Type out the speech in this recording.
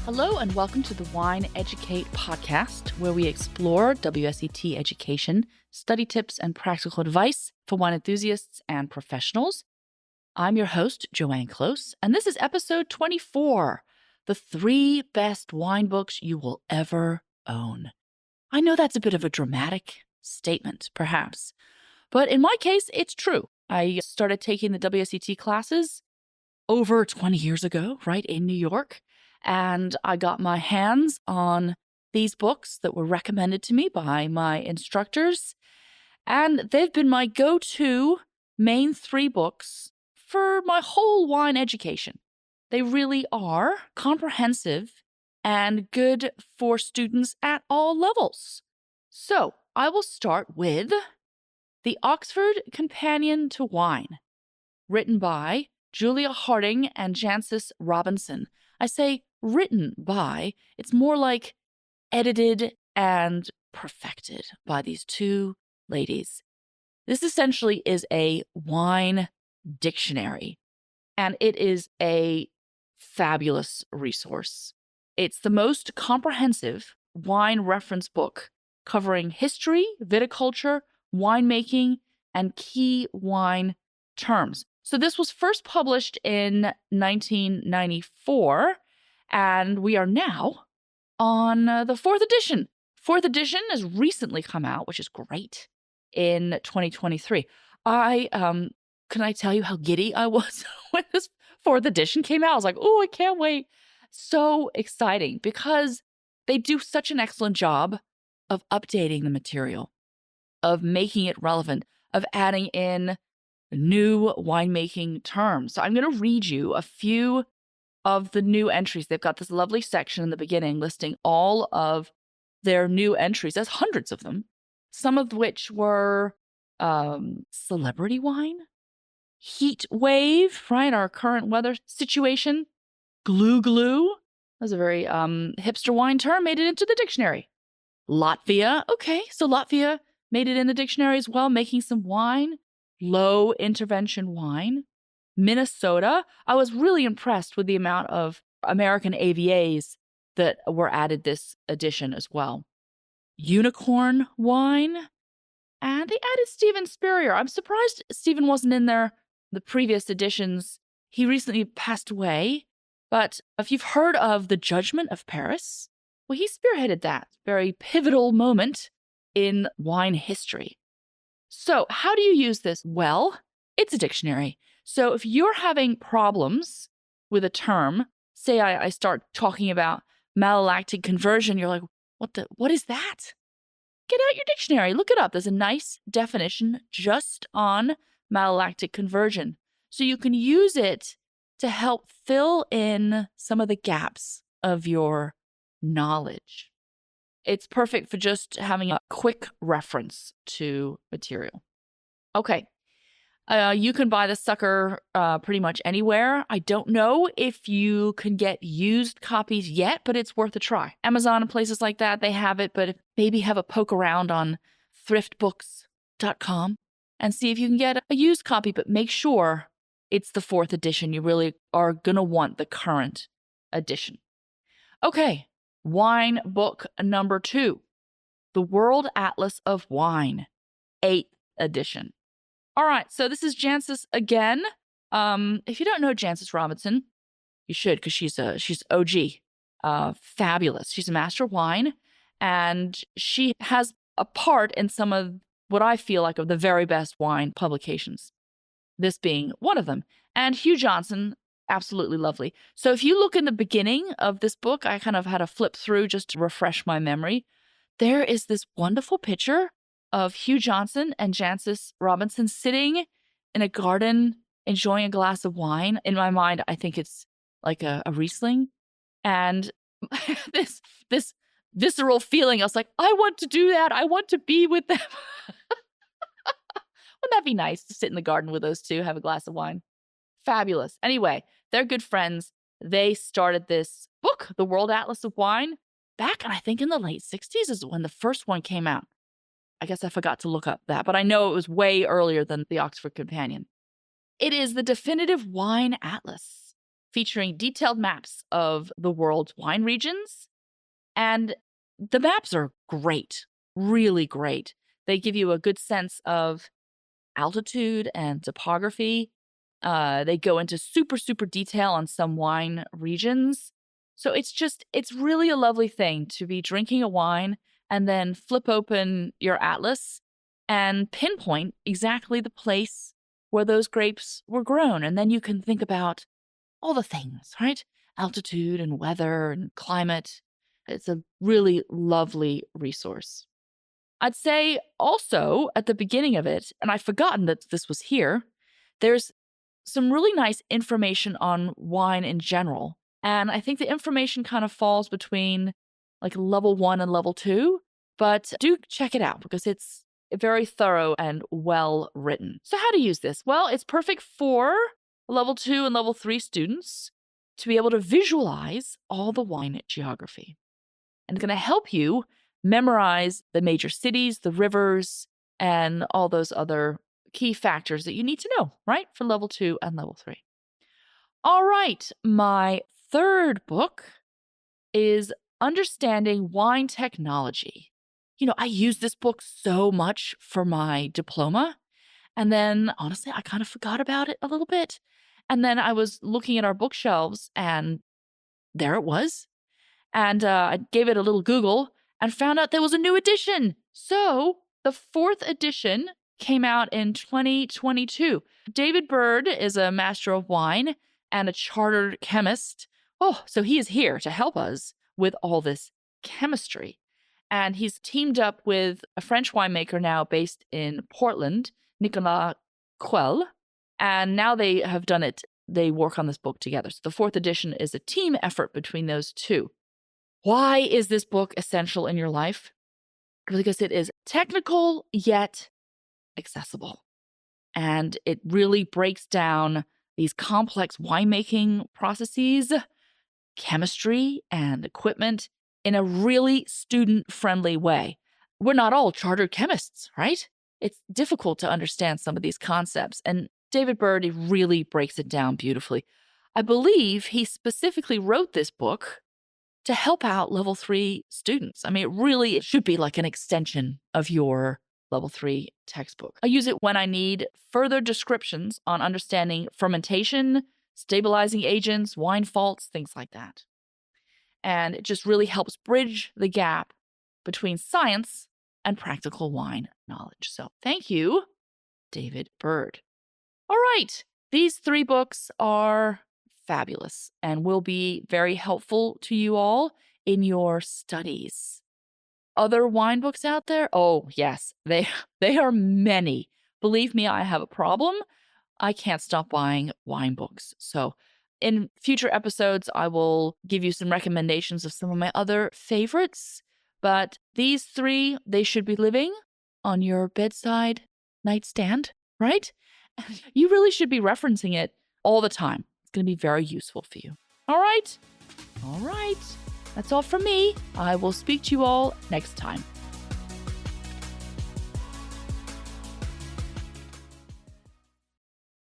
Hello and welcome to the Wine Educate podcast, where we explore WSET education, study tips, and practical advice for wine enthusiasts and professionals. I'm your host, Joanne Close, and this is episode 24, the 3 best wine books you will ever own. I know that's a bit of a dramatic statement, perhaps, but in my case, it's true. I started taking the WSET classes over 20 years ago, right, in New York. And I got my hands on these books that were recommended to me by my instructors. And they've been my go-to main 3 books for my whole wine education. They really are comprehensive and good for students at all levels. So I will start with The Oxford Companion to Wine, written by Julia Harding and Jancis Robinson. I say written by, it's more like edited and perfected by these 2 ladies. This essentially is a wine dictionary, and it is a fabulous resource. It's the most comprehensive wine reference book covering history, viticulture, winemaking, and key wine terms. So this was first published in 1994, and we are now on the 4th edition. 4th edition has recently come out, which is great, in 2023. Can I tell you how giddy I was when this 4th edition came out? I was like, oh, I can't wait. So exciting because they do such an excellent job of updating the material, of making it relevant, of adding in new winemaking terms. So I'm going to read you a few of the new entries. They've got this lovely section in the beginning listing all of their new entries. There's hundreds of them, some of which were celebrity wine, heat wave, right? Our current weather situation, glue. That's a very hipster wine term, made it into the dictionary. Latvia. Okay, so Latvia made it in the dictionary as well, making some wine. Low intervention wine. Minnesota. I was really impressed with the amount of American AVAs that were added this edition as well. Unicorn wine. And they added Stephen Spurrier. I'm surprised Stephen wasn't in there the previous editions. He recently passed away. But if you've heard of the Judgment of Paris, well, he spearheaded that very pivotal moment in wine history. So how do you use this? Well, it's a dictionary. So if you're having problems with a term, say I start talking about malolactic conversion, you're like, what is that? Get out your dictionary, look it up. There's a nice definition just on malolactic conversion. So you can use it to help fill in some of the gaps of your knowledge. It's perfect for just having a quick reference to material. Okay. You can buy this sucker pretty much anywhere. I don't know if you can get used copies yet, but it's worth a try. Amazon and places like that, they have it, but maybe have a poke around on thriftbooks.com and see if you can get a used copy, but make sure it's the 4th edition. You really are going to want the current edition. Okay. Wine book number 2, The World Atlas of Wine, 8th edition. All right, so this is Jancis again. If you don't know Jancis Robinson, you should, because she's OG, fabulous. She's a master of wine, and she has a part in some of what I feel like are the very best wine publications, this being one of them. And Hugh Johnson, absolutely lovely. So if you look in the beginning of this book, I kind of had to flip through just to refresh my memory. There is this wonderful picture of Hugh Johnson and Jancis Robinson sitting in a garden, enjoying a glass of wine. In my mind, I think it's like a Riesling. And this visceral feeling, I was like, I want to do that. I want to be with them. Wouldn't that be nice to sit in the garden with those 2, have a glass of wine? Fabulous. Anyway, they're good friends. They started this book, The World Atlas of Wine, back, I think in the late 60s is when the first one came out. I guess I forgot to look up that, but I know it was way earlier than the Oxford Companion. It is the definitive wine atlas featuring detailed maps of the world's wine regions. And the maps are great, really great. They give you a good sense of altitude and topography. They go into super, super detail on some wine regions. So it's really a lovely thing to be drinking a wine and then flip open your atlas and pinpoint exactly the place where those grapes were grown. And then you can think about all the things, right? Altitude and weather and climate. It's a really lovely resource. I'd say also at the beginning of it, and I've forgotten that this was here, there's some really nice information on wine in general. And I think the information kind of falls between like level 1 and level 2, but do check it out because it's very thorough and well written. So how to use this? Well, it's perfect for level 2 and level 3 students to be able to visualize all the wine geography. And it's going to help you memorize the major cities, the rivers, and all those other key factors that you need to know, right? For level 2 and level 3. All right, my third book is Understanding Wine Technology. I used this book so much for my diploma. And then, honestly, I kind of forgot about it a little bit. And then I was looking at our bookshelves, and there it was. And I gave it a little Google and found out there was a new edition. So the 4th edition came out in 2022. David Bird is a master of wine and a chartered chemist. Oh, so he is here to help us with all this chemistry. And he's teamed up with a French winemaker now based in Portland, Nicolas Quel. And now they have done it. They work on this book together. So the 4th edition is a team effort between those two. Why is this book essential in your life? Because it is technical yet accessible. And it really breaks down these complex winemaking processes, chemistry, and equipment in a really student-friendly way. We're not all chartered chemists, right? It's difficult to understand some of these concepts, and David Bird really breaks it down beautifully. I believe he specifically wrote this book to help out level 3 students. I mean, it should be like an extension of your level 3 textbook. I use it when I need further descriptions on understanding fermentation, stabilizing agents, wine faults, things like that. And it just really helps bridge the gap between science and practical wine knowledge. So thank you, David Bird. All right, these 3 books are fabulous and will be very helpful to you all in your studies. Other wine books out there? Oh, yes, they are many. Believe me, I have a problem. I can't stop buying wine books. So in future episodes, I will give you some recommendations of some of my other favorites. But these 3, they should be living on your bedside nightstand, right? You really should be referencing it all the time. It's going to be very useful for you. All right. That's all from me. I will speak to you all next time.